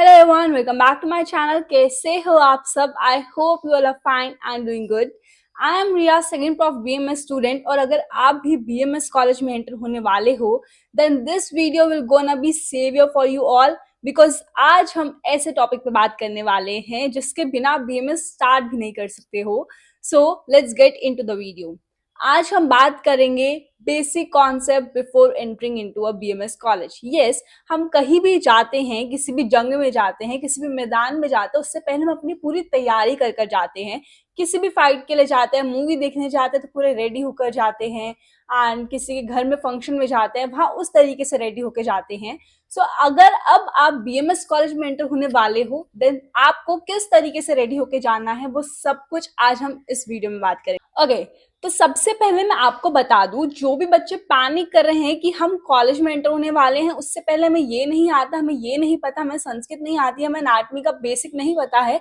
Hello everyone, welcome back to my channel. कैसे हो आप सब? I hope you all are fine and doing good. I am Riya, second prof BMS student. और अगर आप भी बीएमएस कॉलेज में एंटर होने वाले हो then this video will gonna be saviour for you all, because आज हम ऐसे टॉपिक पे बात करने वाले हैं जिसके बिना बीएमएस स्टार्ट भी नहीं कर सकते हो। So let's get into the video. आज हम बात करेंगे basic concept before entering into a BMS college. Yes, हम कहीं भी जाते हैं, किसी भी जंग में जाते हैं, किसी भी मैदान में जाते हैं, उससे पहले हम अपनी पूरी तैयारी कर कर जाते हैं। किसी भी फाइट के लिए जाते हैं, मूवी देखने जाते हैं तो पूरे रेडी होकर जाते हैं। एंड किसी के घर में फंक्शन में जाते हैं, वहां उस तरीके से रेडी होकर जाते हैं। सो अगर अब आप बीएमएस कॉलेज में एंटर होने वाले हो देन आपको किस तरीके से रेडी होकर जाना है वो सब कुछ आज हम इस वीडियो में बात करेंगे। ओके, तो सबसे पहले मैं आपको बता दूं, जो भी बच्चे पैनिक कर रहे हैं कि हम कॉलेज में एंटर होने वाले हैं, उससे पहले हमें ये नहीं आता, हमें ये नहीं पता, हमें संस्कृत नहीं आती, हमें एनाटॉमी का बेसिक नहीं पता है।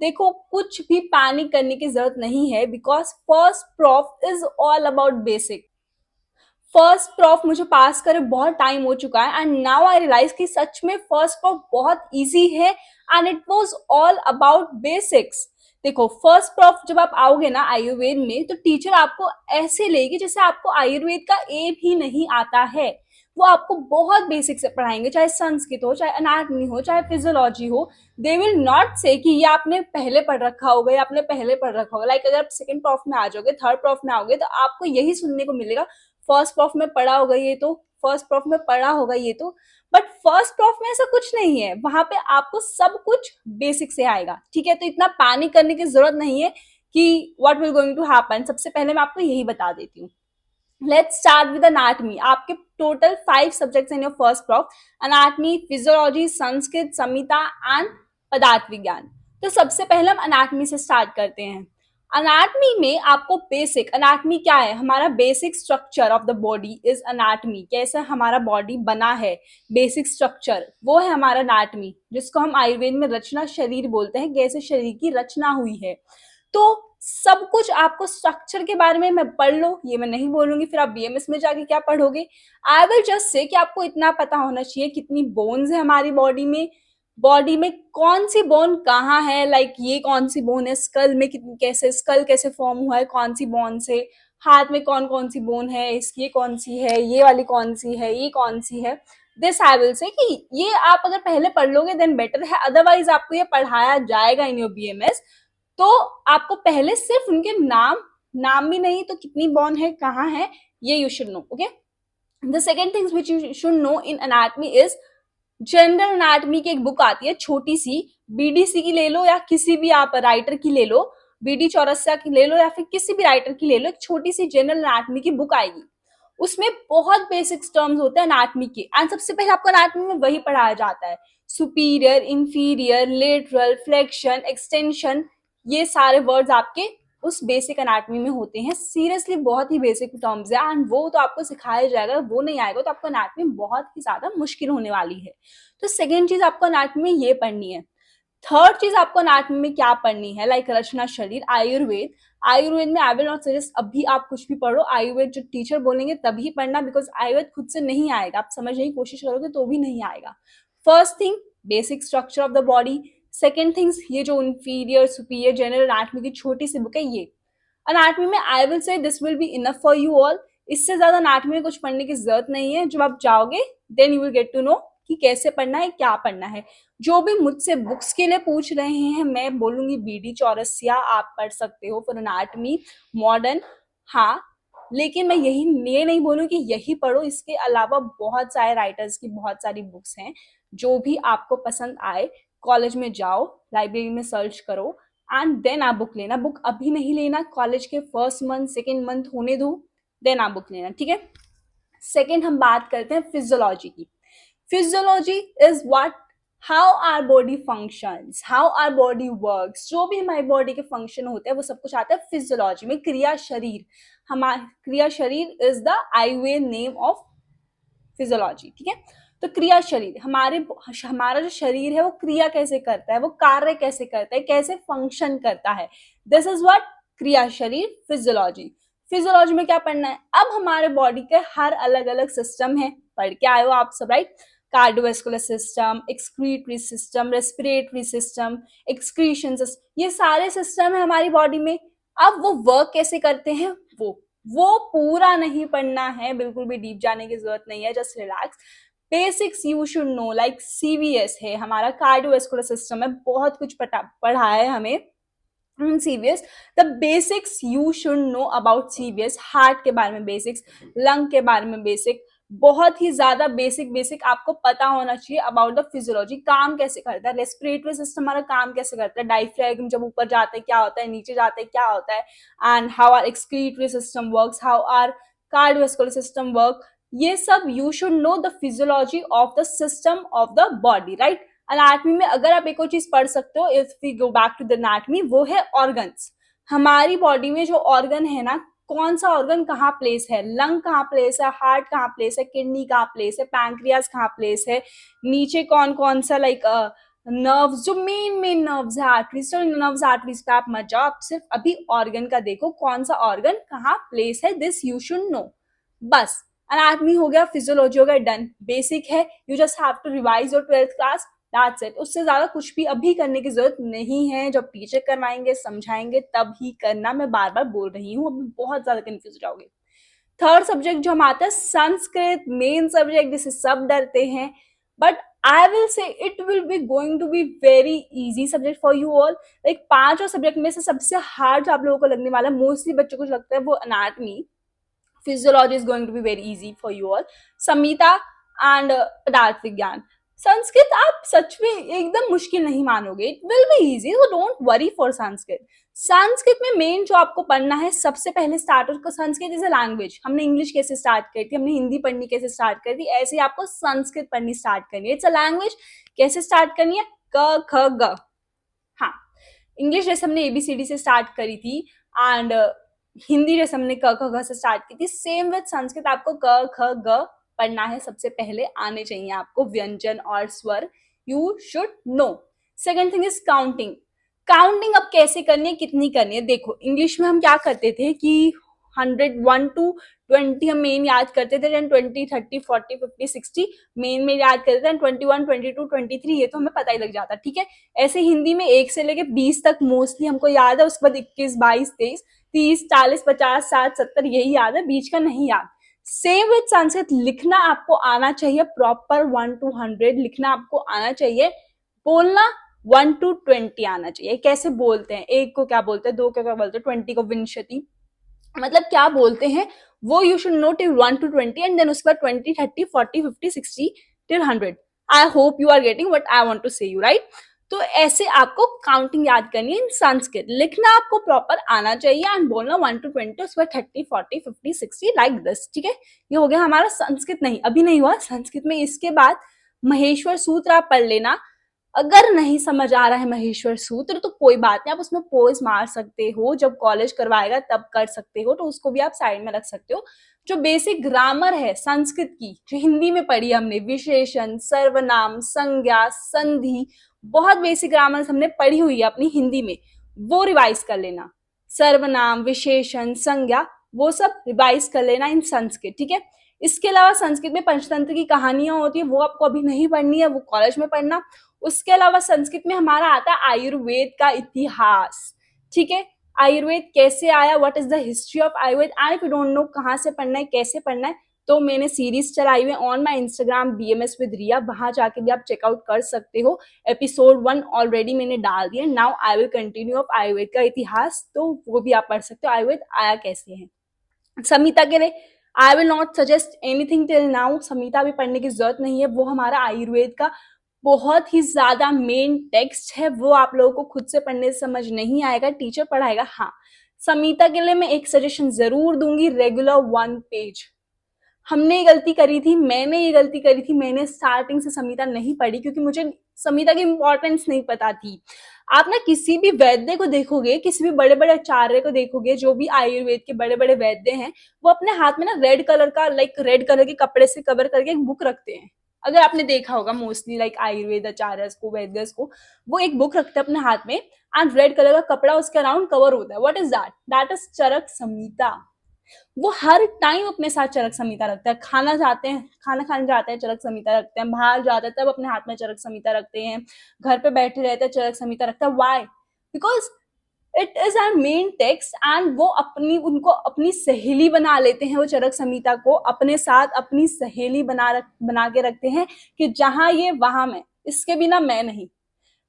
देखो, कुछ भी पैनिक करने की जरूरत नहीं है, because first prof is all about basic. First prof मुझे पास करे बहुत टाइम हो चुका है एंड नाउ आई रियलाइज कि सच में फर्स्ट प्रॉफ बहुत इजी है and it was all about basics. देखो, फर्स्ट प्रॉफ जब आप आओगे ना आयुर्वेद में, तो टीचर आपको ऐसे लेगी जैसे आपको आयुर्वेद का ए भी नहीं आता है। वो आपको बहुत बेसिक से पढ़ाएंगे, चाहे संस्कृत हो, चाहे एनाटॉमी हो, चाहे फिजियोलॉजी हो। दे विल नॉट से कि ये आपने पहले पढ़ रखा होगा या आपने पहले पढ़ रखा होगा। लाइक अगर आप सेकंड प्रॉफ में आ जाओगे, थर्ड प्रॉफ में आओगे, तो आपको यही सुनने को मिलेगा, फर्स्ट प्रॉफ में पढ़ा होगा ये तो, फर्स्ट प्रॉफ में पढ़ा होगा ये तो। बट फर्स्ट प्रॉफ में ऐसा कुछ नहीं है, वहां पे आपको सब कुछ बेसिक से आएगा। ठीक है, तो इतना पैनिक करने की जरूरत नहीं है कि what will going to happen. सबसे पहले मैं आपको यही बता देती हूँ। Let's start with anatomy. आपके total 5 subjects in your first prof: anatomy, physiology, Sanskrit, Samhita and पदार्थ विज्ञान। तो सबसे पहले हम एनाटॉमी से स्टार्ट करते हैं। अनाटमी में आपको बेसिक, अनाटमी क्या है? हमारा basic structure of the body is anatomy. कैसे हमारा बॉडी बना है, बेसिक स्ट्रक्चर, वो है हमारा अनाटमी, जिसको हम आयुर्वेद में रचना शरीर बोलते हैं। कैसे शरीर की रचना हुई है, तो सब कुछ आपको स्ट्रक्चर के बारे में मैं पढ़ लो, ये मैं नहीं बोलूंगी। फिर आप बीएमएस में जाके क्या पढ़ोगे? आई विल जस्ट से कि आपको इतना पता होना चाहिए कितनी बोन्स है हमारी बॉडी में, बॉडी में कौन सी बोन कहाँ है। लाइक ये कौन सी बोन है, स्कल में कितनी, कैसे स्कल कैसे फॉर्म हुआ है, कौन सी बोन से, हाथ में कौन कौन सी बोन है, इसकी ये कौन सी है, ये वाली कौन सी है, ये कौन सी है। दिस आई विल से कि ये आप अगर पहले पढ़ लोगे देन बेटर है, अदरवाइज आपको ये पढ़ाया जाएगा इन योर बीएमएस, तो आपको पहले सिर्फ उनके नाम भी नहीं तो कितनी बोन है, कहाँ है, ये you should no. Okay, the second things which you should no in anatomy is general anatomy की एक बुक आती है छोटी सी, बीडीसी की ले लो या किसी भी आप राइटर की ले लो, बीडी चौरसिया की ले लो या फिर किसी भी राइटर की ले लो। एक छोटी सी जनरल एनाटॉमी की बुक आएगी, उसमें बहुत बेसिक टर्म्स होते हैं एनाटॉमी के। एंड सबसे पहले आपको एनाटॉमी में वही पढ़ाया जाता है, superior, inferior, lateral, flexion, extension, ये सारे वर्ड्स आपके उस बेसिक एनाटॉमी में होते हैं। सीरियसली बहुत ही बेसिक टर्म्स है एंड वो तो आपको सिखाया जाएगा। वो नहीं आएगा तो आपको एनाटॉमी बहुत ही ज्यादा मुश्किल होने वाली है। तो सेकेंड चीज आपको एनाटॉमी ये पढ़नी है। थर्ड चीज आपको एनाटॉमी में क्या पढ़नी है? लाइक रचना शरीर, आयुर्वेद। आयुर्वेद में आई विल नॉट सजेस्ट अभी आप कुछ भी पढ़ो, आयुर्वेद जो टीचर बोलेंगे तभी पढ़ना, बिकॉज आयुर्वेद खुद से नहीं आएगा, आप समझने की कोशिश करोगे तो भी नहीं आएगा। First thing, basic structure of the body. Second things, ये जो इंफीरियर, सुपीरियर, जनरल एनाटॉमी की छोटी सी बुक है, ये एनाटॉमी में आई विल से this will be enough for you all. इससे ज्यादा एनाटॉमी में कुछ पढ़ने की जरूरत नहीं है। जब आप जाओगे then you will get to know कि कैसे पढ़ना है, क्या पढ़ना है। जो भी मुझसे बुक्स के लिए पूछ रहे हैं, मैं बोलूंगी बीडी चौरसिया आप पढ़ सकते हो फॉर एनाटॉमी मॉडर्न, हाँ, लेकिन मैं ये नहीं बोलूँ कि यही पढ़ो। इसके अलावा बहुत सारे राइटर्स की बहुत सारी बुक्स हैं, जो भी आपको पसंद आए। कॉलेज में जाओ, लाइब्रेरी में सर्च करो एंड देन आप बुक लेना। बुक अभी नहीं लेना, कॉलेज के फर्स्ट मंथ सेकेंड मंथ होने दो, देन आप बुक लेना। ठीक है, सेकेंड हम बात करते हैं फिजियोलॉजी की। Physiology is what, how our body functions, how our body works. जो भी हमारी बॉडी के फंक्शन होते हैं वो सब कुछ आता है फिजियोलॉजी में। क्रिया शरीर, हमारा क्रिया शरीर is the Ayurveda name of physiology. ठीक है, तो क्रिया शरीर, हमारा जो शरीर है वो क्रिया कैसे करता है, वो कार्य कैसे करता है, कैसे फंक्शन करता है, दिस इज व्हाट क्रिया शरीर, फिजियोलॉजी। फिजियोलॉजी में क्या पढ़ना है? अब हमारे बॉडी के हर अलग अलग सिस्टम है, पढ़ के आए हो आप सब, right? Cardiovascular system, excretory system, respiratory system, excretion system, ये सारे सिस्टम है हमारी बॉडी में। अब वो वर्क कैसे करते हैं वो पूरा नहीं पढ़ना है, बिल्कुल भी डीप जाने की जरूरत नहीं है, just relax. Basics you should no, like CVS है हमारा, कार्डियोवैस्कुलर सिस्टम है, बहुत कुछ पढ़ा है हमें CVS। The basics you should know about CVS, heart के बारे में बेसिक्स, लंग के बारे में बेसिक, बहुत ही ज्यादा बेसिक आपको पता होना चाहिए अबाउट द फिजियोलॉजी, काम कैसे करता है, रेस्पिरेटरी सिस्टम हमारा काम कैसे करता है, डायफ्रैगम जब ऊपर जाता है क्या होता है, नीचे जाता है क्या होता है, and how are excretory system works, how are cardiovascular system work, ये सब you should know the physiology of the system of the body, right. Anatomy में अगर आप एक और चीज पढ़ सकते हो, if we go back to the anatomy, वो है ऑर्गन्स। हमारी बॉडी में जो ऑर्गन है ना, कौन सा ऑर्गन कहाँ प्लेस है, लंग कहाँ प्लेस है, हार्ट कहाँ प्लेस है, किडनी कहाँ प्लेस है, पैंक्रियाज कहाँ प्लेस है, नीचे कौन कौन सा लाइक नर्व्स, जो मेन नर्व्स है, आर्टरीज, तो नर्व्स आर्टरीज पे आप मत जाओ, आप सिर्फ अभी ऑर्गन का देखो, कौन सा ऑर्गन कहाँ प्लेस है, दिस यू शुड नो। बस अनाटमी हो गया, फिजियोलॉजी हो गया, डन, बेसिक है, you just have to revise your 12th class, that's it. उससे ज्यादा कुछ भी अभी करने की जरूरत नहीं है, जब टीचर करवाएंगे समझाएंगे तब ही करना, मैं बार बार बोल रही हूँ, अभी बहुत ज्यादा कंफ्यूज हो जाओगे। थर्ड सब्जेक्ट जो हम आता है संस्कृत, मेन सब्जेक्ट जिसे सब डरते हैं, but I will say it will be going to be very easy subject for you all. Like पांचों सब्जेक्ट में से सबसे हार्ड जो आप लोगों को लगने वाला है, मोस्टली बच्चों को लगता है वो anatomy, physiology is going to be very easy for you all, संहिता एंड पदार्थ विज्ञान। संस्कृत आप सच में एकदम मुश्किल नहीं मानोगे, it will be easy, so don't worry for Sanskrit. Sanskrit में मेन जो आपको पढ़ना है, सबसे पहले स्टार्टर को, संस्कृत इज अ लैंग्वेज, हमने इंग्लिश कैसे स्टार्ट करी थी, हमने हिंदी पढ़नी कैसे स्टार्ट करी थी, ऐसे ही आपको संस्कृत पढ़नी स्टार्ट करनी है। इट्स अ लैंग्वेज, कैसे स्टार्ट करनी है, क ख ग। हाँ, इंग्लिश जैसे हमने ABCD से स्टार्ट करी थी, एंड हिंदी जैसे हमने क ख ग से स्टार्ट की थी, सेम विद संस्कृत आपको क ख ग पढ़ना है, सबसे पहले आने चाहिए आपको व्यंजन और स्वर, you should no. Second thing is counting. Counting अब कैसे करनी है, कितनी करनी है, देखो इंग्लिश में हम क्या करते थे कि 100 1 to 20 हम मेन याद करते थे, 20 30 40 50 60 मेन में याद करते थे, 21 22 23 ये तो हमें पता ही लग जाता, ठीक है। ऐसे हिंदी में 1 से लेके 20 तक मोस्टली हमको याद है, उसके बाद 21 22 23 30 40 50 60 70 यही याद है, बीच का नहीं याद। सेम विद संस्कृत, लिखना आपको आना चाहिए प्रॉपर, 1 to 100 लिखना आपको आना चाहिए, बोलना 1 to 20 आना चाहिए। कैसे बोलते हैं, एक को क्या बोलते हैं, दो को क्या बोलते हैं, 20 को विंशति, मतलब क्या बोलते हैं वो you should know till 1 to 20, and then उसके बाद 20 30 40 50 60 till 100। I hope you are getting what I want to say you, right. तो ऐसे आपको काउंटिंग याद करनी है इन संस्कृत, लिखना आपको प्रॉपर आना चाहिए, एंड बोलना 1 to 20, उसके बाद 30 40 50 60 लाइक दिस, ठीक है। ये हो गया हमारा संस्कृत, नहीं अभी नहीं हुआ संस्कृत में। इसके बाद महेश्वर सूत्र आप पढ़ लेना, अगर नहीं समझ आ रहा है महेश्वर सूत्र तो कोई बात नहीं, आप उसमें पोज मार सकते हो, जब कॉलेज करवाएगा तब कर सकते हो, तो उसको भी आप साइड में रख सकते हो। जो बेसिक ग्रामर है संस्कृत की, जो हिंदी में पढ़ी हमने, विशेषण, सर्वनाम, संज्ञा, संधि, बहुत बेसिक ग्रामर हमने पढ़ी हुई है अपनी हिंदी में, वो रिवाइज कर लेना। सर्वनाम, विशेषण, संज्ञा, वो सब रिवाइज कर लेना इन संस्कृत, ठीक है। इसके अलावा संस्कृत में पंचतंत्र की कहानियां होती है, वो आपको अभी नहीं पढ़नी है, वो कॉलेज में पढ़ना। उसके अलावा संस्कृत में हमारा आता है आयुर्वेद का इतिहास, ठीक है। आयुर्वेद कैसे आया, what is the history of Ayurveda, and if you don't know कहाँ से पढ़ना है, कैसे पढ़ना है, तो मैंने सीरीज चलाई हुई है on my Instagram BMS with Riya, वहां जाके भी आप चेकआउट कर सकते हो। एपिसोड 1 ऑलरेडी मैंने डाल दिया, now I will continue of Ayurveda का इतिहास, तो वो भी आप पढ़ सकते हो, आयुर्वेद आया कैसे है। संहिता के लिए I will not suggest anything till now, Samhita भी पढ़ने की जरूरत नहीं है, वो हमारा आयुर्वेद का बहुत ही ज्यादा मेन टेक्स्ट है, वो आप लोगों को खुद से पढ़ने से समझ नहीं आएगा, टीचर पढ़ाएगा। हाँ, संहिता के लिए मैं एक सजेशन जरूर दूंगी, रेगुलर 1 पेज। हमने ये गलती करी थी, मैंने ये गलती करी थी, मैंने स्टार्टिंग से संहिता नहीं पढ़ी क्योंकि मुझे संहिता की इंपॉर्टेंस नहीं पता थी। आप ना किसी भी वैद्य को देखोगे, किसी भी बड़े बड़े आचार्य को देखोगे, जो भी आयुर्वेद के बड़े बड़े वैद्य हैं, वो अपने हाथ में ना रेड कलर का, लाइक रेड कलर के कपड़े से कवर करके एक बुक रखते हैं। अगर आपने देखा होगा मोस्टली लाइक आयुर्वेद आचार्य को, वैद्य को, वो एक बुक रखते हैं अपने हाथ में, एंड रेड कलर का कपड़ा उसके अराउंड कवर होता है। What is that, that is Charak Samhita. वो हर टाइम अपने साथ चरक संहिता रखता है। खाना खाने जाते हैं चरक संहिता रखते हैं, बाहर जाते हैं तब अपने हाथ में चरक संहिता रखते हैं, घर पे बैठे रहते हैं चरक संहिता रखता है। Why? Because it is our main text and वो उनको अपनी सहेली बना लेते हैं। वो चरक संहिता को अपने साथ अपनी सहेली बना के रखते हैं कि जहां ये वहां मैं, इसके बिना मैं नहीं।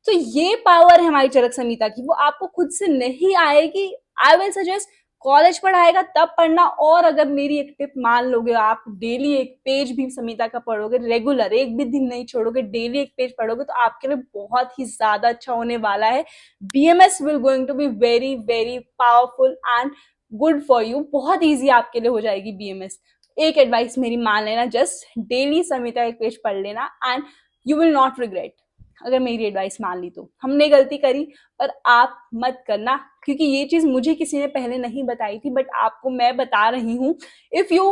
तो ये पावर है हमारी चरक संहिता की, वो आपको खुद से नहीं आएगी। आई विल सजेस्ट कॉलेज पढ़ाएगा तब पढ़ना। और अगर मेरी एक टिप मान लोगे, आप डेली एक पेज भी संहिता का पढ़ोगे, रेगुलर एक भी दिन नहीं छोड़ोगे, डेली एक पेज पढ़ोगे, तो आपके लिए बहुत ही ज्यादा अच्छा होने वाला है। BMS will going to be very very powerful and good for you. बहुत ईजी आपके लिए हो जाएगी बीएमएस। एक एडवाइस मेरी मान लेना, जस्ट डेली संहिता एक पेज पढ़ लेना and you will not regret. अगर मेरी एडवाइस मान ली तो हमने गलती करी, पर आप मत करना, क्योंकि ये चीज मुझे किसी ने पहले नहीं बताई थी, बट आपको मैं बता रही हूँ। इफ यू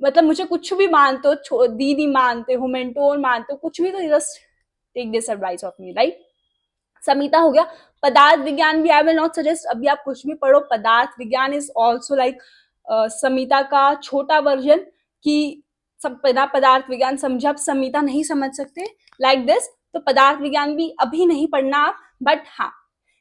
मतलब मुझे कुछ भी मानते हो, दीदी मानते हो, मेंटोर मानते हो, कुछ भी, तो just take this advice of me, right? Samhita हो गया। पदार्थ विज्ञान भी आई विल नॉट सजेस्ट अभी आप कुछ भी पढ़ो। पदार्थ विज्ञान इज ऑल्सो लाइक संहिता का छोटा वर्जन। कि सब पदार्थ विज्ञान समझे, आप संहिता नहीं समझ सकते लाइक दिस, तो पदार्थ विज्ञान भी अभी नहीं पढ़ना आप। बट हाँ,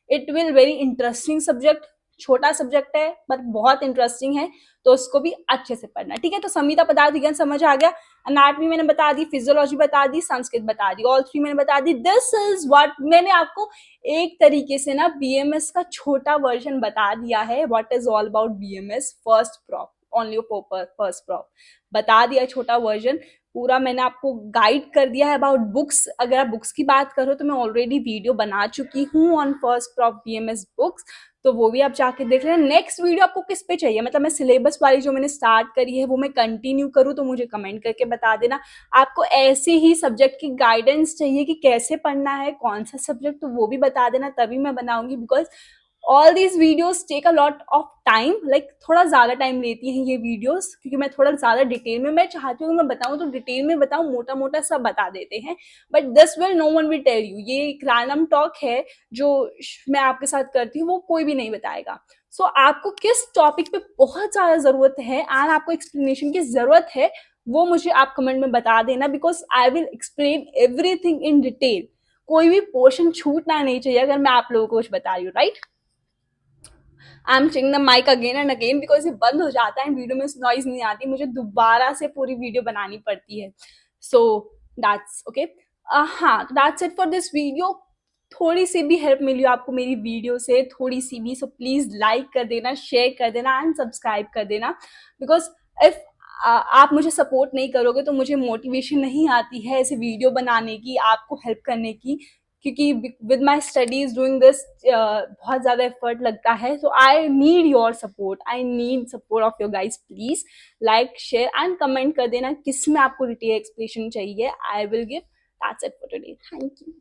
it will very interesting subject. छोटा सब्जेक्ट है पर बहुत इंटरेस्टिंग है, तो उसको भी अच्छे से पढ़ना। ठीक है, तो संहिता पदार्थ विज्ञान समझ आ गया। एनाटॉमी मैंने बता दी, फिजियोलॉजी बता दी, संस्कृत बता दी, ऑल थ्री मैंने बता दी। दिस इज व्हाट मैंने आपको एक तरीके से ना बीएमएस का छोटा वर्जन बता दिया है। What is all about BMS first prop, only first prop बता दिया, छोटा वर्जन पूरा मैंने आपको गाइड कर दिया है अबाउट बुक्स। अगर आप बुक्स की बात करो तो मैं ऑलरेडी वीडियो बना चुकी हूँ on first prop BMS books, तो वो भी आप जाके देख लेना। नेक्स्ट वीडियो आपको किस पे चाहिए, मतलब मैं सिलेबस वाली जो मैंने स्टार्ट करी है वो मैं कंटिन्यू करूँ, तो मुझे कमेंट करके बता देना। आपको ऐसे ही सब्जेक्ट की गाइडेंस चाहिए कि कैसे पढ़ना है, कौन सा सब्जेक्ट, तो वो भी बता देना, तभी मैं बनाऊंगी। Because all these videos take a lot of time, like थोड़ा ज्यादा टाइम लेती हैं ये वीडियोस, क्योंकि मैं थोड़ा ज्यादा डिटेल में, मैं चाहती हूँ मैं बताऊँ तो डिटेल में बताऊँ, मोटा मोटा सब बता देते हैं, but this will no one will tell you. ये एक रैंडम टॉक है जो मैं आपके साथ करती हूँ, वो कोई भी नहीं बताएगा। सो आपको किस टॉपिक पे बहुत ज्यादा जरूरत है एंड आपको एक्सप्लेनेशन की जरूरत है, वो मुझे आप कमेंट में बता देना, because I will explain everything in detail. कोई भी पोर्शन छूटना नहीं चाहिए अगर मैं आप लोगों को कुछ बता रही हूँ, right? I am checking the mic again and again, because ये बंद हो जाता है, वीडियो में नॉइज नहीं आती, मुझे दोबारा से पूरी वीडियो बनानी पड़ती है। So that's okay. हाँ, that's it for this video. थोड़ी सी भी हेल्प मिली हो आपको मेरी वीडियो से, थोड़ी सी भी, सो प्लीज लाइक कर देना, शेयर कर देना एंड सब्सक्राइब कर देना। बिकॉज इफ आप मुझे सपोर्ट नहीं करोगे तो मुझे मोटिवेशन नहीं आती है ऐसे वीडियो बनाने की, आपको हेल्प करने की, क्योंकि with my studies doing this बहुत ज़्यादा एफर्ट लगता है। So I need your support, I need support of your guys. Please like share and comment कर देना किस में आपको डिटेल एक्सप्लेनेशन चाहिए। I will give. That's it for today, thank you.